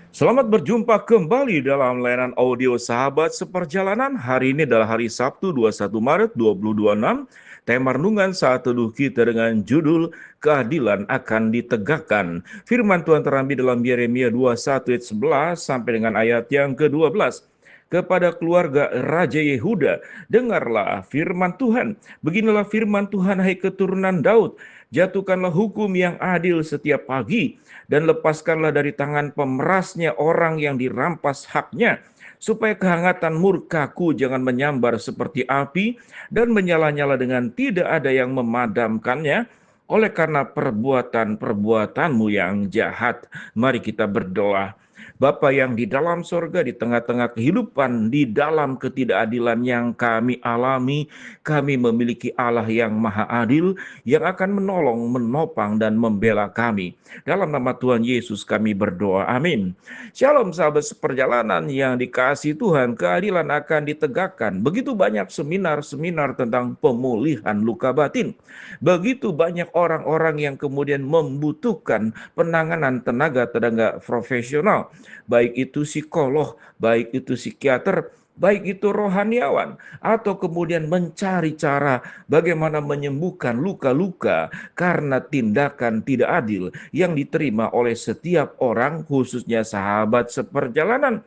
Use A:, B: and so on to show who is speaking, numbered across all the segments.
A: Selamat berjumpa kembali dalam layanan audio Sahabat Seperjalanan. Hari ini adalah hari Sabtu 21 Maret 2026. Tema renungan saat teduh kita dengan judul Keadilan akan ditegakkan. Firman Tuhan terambil dalam Yeremia 21 ayat 11 sampai dengan ayat yang ke-12. Kepada keluarga Raja Yehuda, dengarlah firman Tuhan. Beginilah firman Tuhan, hai keturunan Daud. Jatuhkanlah hukum yang adil setiap pagi, dan lepaskanlah dari tangan pemerasnya orang yang dirampas haknya, supaya kehangatan murkaku jangan menyambar seperti api dan menyala-nyala dengan tidak ada yang memadamkannya oleh karena perbuatan-perbuatanmu yang jahat. Mari kita berdoa. Bapa yang di dalam sorga, di tengah-tengah kehidupan, di dalam ketidakadilan yang kami alami, kami memiliki Allah yang maha adil, yang akan menolong, menopang, dan membela kami. Dalam nama Tuhan Yesus kami berdoa, amin. Shalom sahabat seperjalanan yang dikasihi Tuhan, keadilan akan ditegakkan. Begitu banyak seminar-seminar tentang pemulihan luka batin. Begitu banyak orang-orang yang kemudian membutuhkan penanganan tenaga-tenaga profesional, baik itu psikolog, baik itu psikiater, baik itu rohaniawan, atau kemudian mencari cara bagaimana menyembuhkan luka-luka karena tindakan tidak adil yang diterima oleh setiap orang, khususnya sahabat seperjalanan.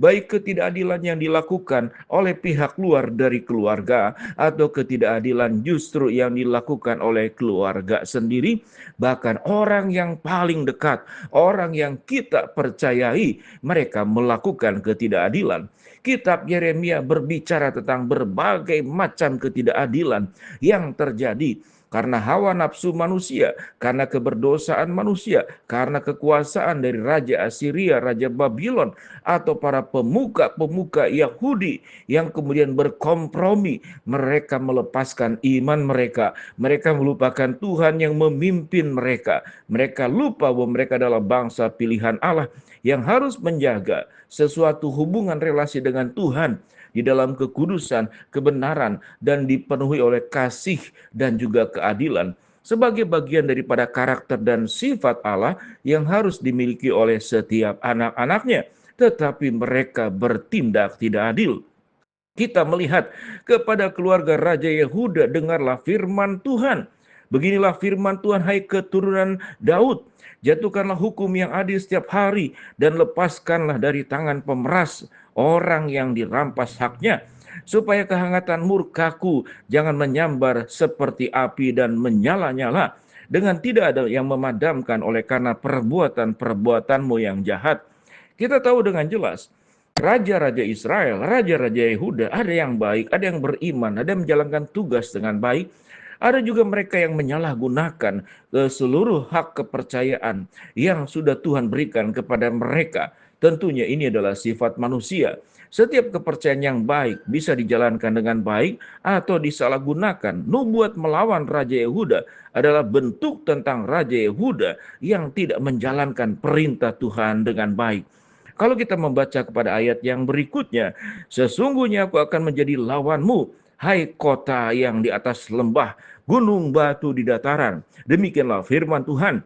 A: Baik ketidakadilan yang dilakukan oleh pihak luar dari keluarga, atau ketidakadilan justru yang dilakukan oleh keluarga sendiri, bahkan orang yang paling dekat, orang yang kita percayai, mereka melakukan ketidakadilan. Kitab Yeremia berbicara tentang berbagai macam ketidakadilan yang terjadi karena hawa nafsu manusia, karena keberdosaan manusia, karena kekuasaan dari Raja Assyria, Raja Babylon, atau para pemuka-pemuka Yahudi yang kemudian berkompromi. Mereka melepaskan iman mereka, mereka melupakan Tuhan yang memimpin mereka. Mereka lupa bahwa mereka adalah bangsa pilihan Allah yang harus menjaga sesuatu hubungan relasi dengan Tuhan di dalam kekudusan, kebenaran, dan dipenuhi oleh kasih dan juga keadilan sebagai bagian daripada karakter dan sifat Allah yang harus dimiliki oleh setiap anak-anaknya. Tetapi mereka bertindak tidak adil. Kita melihat kepada keluarga Raja Yehuda, dengarlah firman Tuhan. Beginilah firman Tuhan, hai keturunan Daud. Jatuhkanlah hukum yang adil setiap hari, dan lepaskanlah dari tangan pemeras orang yang dirampas haknya, supaya kehangatan murkaku jangan menyambar seperti api dan menyala-nyala dengan tidak ada yang memadamkan oleh karena perbuatan-perbuatanmu yang jahat. Kita tahu dengan jelas, raja-raja Israel, raja-raja Yehuda, ada yang baik, ada yang beriman, ada yang menjalankan tugas dengan baik. Ada juga mereka yang menyalahgunakan seluruh hak kepercayaan yang sudah Tuhan berikan kepada mereka. Tentunya ini adalah sifat manusia. Setiap kepercayaan yang baik bisa dijalankan dengan baik atau disalahgunakan. Nubuat melawan Raja Yehuda adalah bentuk tentang Raja Yehuda yang tidak menjalankan perintah Tuhan dengan baik. Kalau kita membaca kepada ayat yang berikutnya, sesungguhnya aku akan menjadi lawanmu, hai kota yang di atas lembah, gunung batu di dataran. Demikianlah firman Tuhan.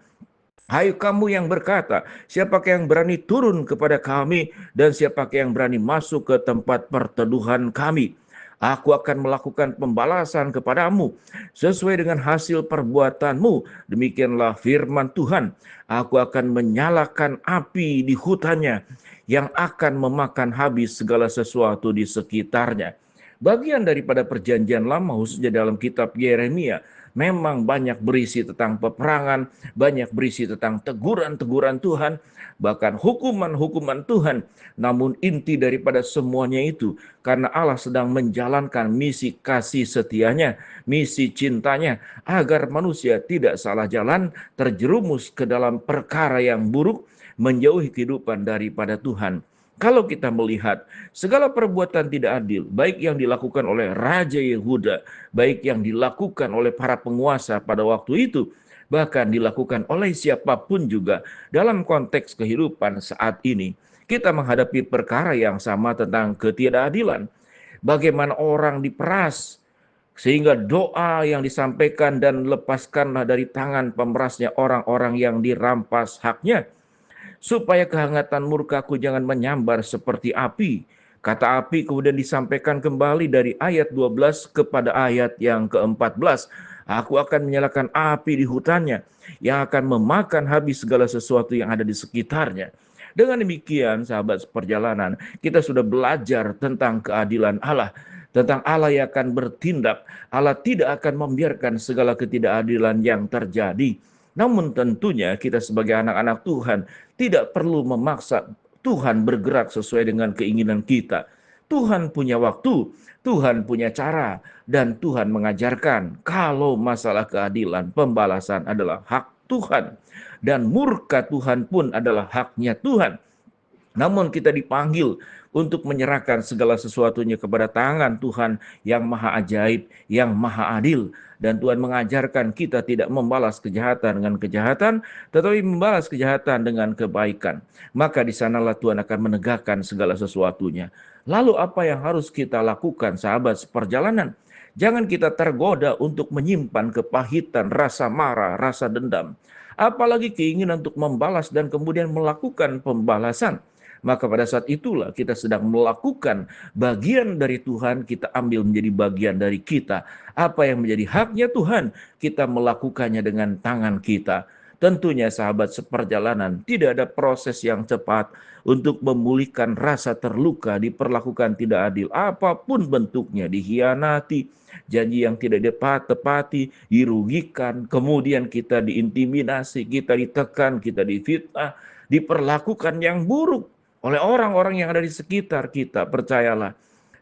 A: Hai kamu yang berkata, siapakah yang berani turun kepada kami, dan siapakah yang berani masuk ke tempat perteduhan kami? Aku akan melakukan pembalasan kepadamu sesuai dengan hasil perbuatanmu. Demikianlah firman Tuhan. Aku akan menyalakan api di hutannya yang akan memakan habis segala sesuatu di sekitarnya. Bagian daripada perjanjian lama, khususnya dalam kitab Yeremia, memang banyak berisi tentang peperangan, banyak berisi tentang teguran-teguran Tuhan, bahkan hukuman-hukuman Tuhan. Namun inti daripada semuanya itu, karena Allah sedang menjalankan misi kasih setianya, misi cintanya, agar manusia tidak salah jalan, terjerumus ke dalam perkara yang buruk, menjauhi kehidupan daripada Tuhan. Kalau kita melihat segala perbuatan tidak adil, baik yang dilakukan oleh Raja Yehuda, baik yang dilakukan oleh para penguasa pada waktu itu, bahkan dilakukan oleh siapapun juga dalam konteks kehidupan saat ini, kita menghadapi perkara yang sama tentang ketidakadilan. Bagaimana orang diperas, sehingga doa yang disampaikan dan lepaskanlah dari tangan pemerasnya orang-orang yang dirampas haknya. supaya kehangatan murkaku jangan menyambar seperti api. Kata api kemudian disampaikan kembali dari ayat 12 kepada ayat yang ke-14. Aku akan menyalakan api di hutannya yang akan memakan habis segala sesuatu yang ada di sekitarnya. Dengan demikian, sahabat seperjalanan, kita sudah belajar tentang keadilan Allah, tentang Allah yang akan bertindak. Allah tidak akan membiarkan segala ketidakadilan yang terjadi. Namun tentunya kita sebagai anak-anak Tuhan tidak perlu memaksa Tuhan bergerak sesuai dengan keinginan kita. Tuhan punya waktu, Tuhan punya cara, dan Tuhan mengajarkan kalau masalah keadilan, pembalasan adalah hak Tuhan. Dan murka Tuhan pun adalah haknya Tuhan. Namun kita dipanggil untuk menyerahkan segala sesuatunya kepada tangan Tuhan yang maha ajaib, yang maha adil. Dan Tuhan mengajarkan kita tidak membalas kejahatan dengan kejahatan, tetapi membalas kejahatan dengan kebaikan. Maka di sanalah Tuhan akan menegakkan segala sesuatunya. Lalu apa yang harus kita lakukan, sahabat seperjalanan? Jangan kita tergoda untuk menyimpan kepahitan, rasa marah, rasa dendam. Apalagi keinginan untuk membalas dan kemudian melakukan pembalasan. Maka pada saat itulah kita sedang melakukan bagian dari Tuhan, kita ambil menjadi bagian dari kita. Apa yang menjadi haknya Tuhan, kita melakukannya dengan tangan kita. Tentunya sahabat seperjalanan, tidak ada proses yang cepat untuk memulihkan rasa terluka, diperlakukan tidak adil, apapun bentuknya, dikhianati, janji yang tidak ditepati, dirugikan, kemudian kita diintimidasi, kita ditekan, kita difitnah, diperlakukan yang buruk oleh orang-orang yang ada di sekitar kita. Percayalah,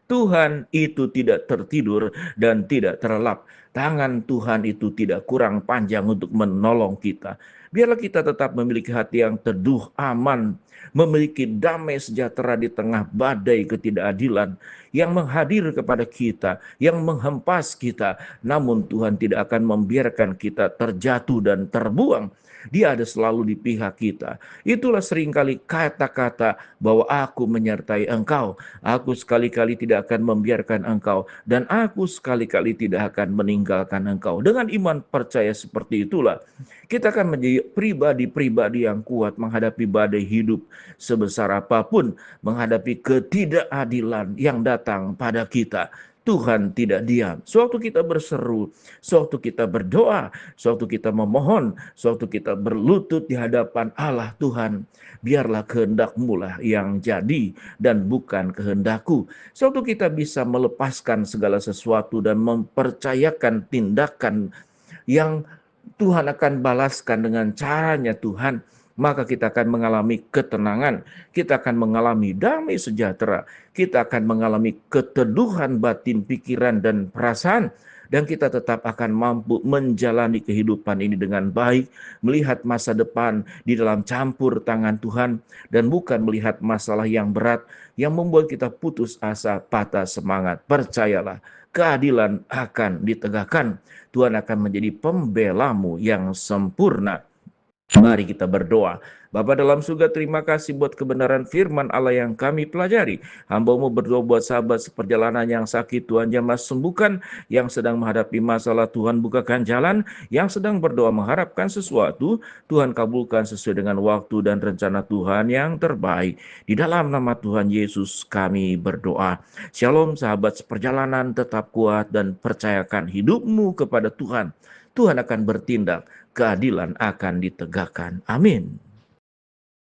A: Tuhan itu tidak tertidur dan tidak terlelap. Tangan Tuhan itu tidak kurang panjang untuk menolong kita. Biarlah kita tetap memiliki hati yang teduh, aman, memiliki damai sejahtera di tengah badai ketidakadilan yang menghadir kepada kita, yang menghempas kita. Namun Tuhan tidak akan membiarkan kita terjatuh dan terbuang. Dia ada selalu di pihak kita. Itulah seringkali kata-kata bahwa aku menyertai engkau. Aku sekali-kali tidak akan membiarkan engkau. Dan aku sekali-kali tidak akan meninggalkan engkau. Dengan iman percaya seperti itulah, kita akan menjadi pribadi-pribadi yang kuat menghadapi badai hidup sebesar apapun. Menghadapi ketidakadilan yang datang pada kita. Tuhan tidak diam. Sewaktu kita berseru, sewaktu kita berdoa, sewaktu kita memohon, sewaktu kita berlutut di hadapan Allah, Tuhan, biarlah kehendak-Mu lah yang jadi dan bukan kehendakku. Sewaktu kita bisa melepaskan segala sesuatu dan mempercayakan tindakan yang Tuhan akan balaskan dengan caranya Tuhan, maka kita akan mengalami ketenangan, kita akan mengalami damai sejahtera, kita akan mengalami keteduhan batin, pikiran, dan perasaan, dan kita tetap akan mampu menjalani kehidupan ini dengan baik, melihat masa depan di dalam campur tangan Tuhan, dan bukan melihat masalah yang berat yang membuat kita putus asa, patah semangat. Percayalah, keadilan akan ditegakkan. Tuhan akan menjadi pembelamu yang sempurna. Mari kita berdoa. Bapa dalam surga, terima kasih buat kebenaran firman Allah yang kami pelajari. Hamba-Mu berdoa buat sahabat seperjalanan yang sakit, Tuhan jamah sembuhkan. Yang sedang menghadapi masalah, Tuhan bukakan jalan. Yang sedang berdoa mengharapkan sesuatu, Tuhan kabulkan sesuai dengan waktu dan rencana Tuhan yang terbaik. Di dalam nama Tuhan Yesus kami berdoa. Shalom sahabat seperjalanan, tetap kuat dan percayakan hidupmu kepada Tuhan. Tuhan akan bertindak, keadilan akan ditegakkan. Amin.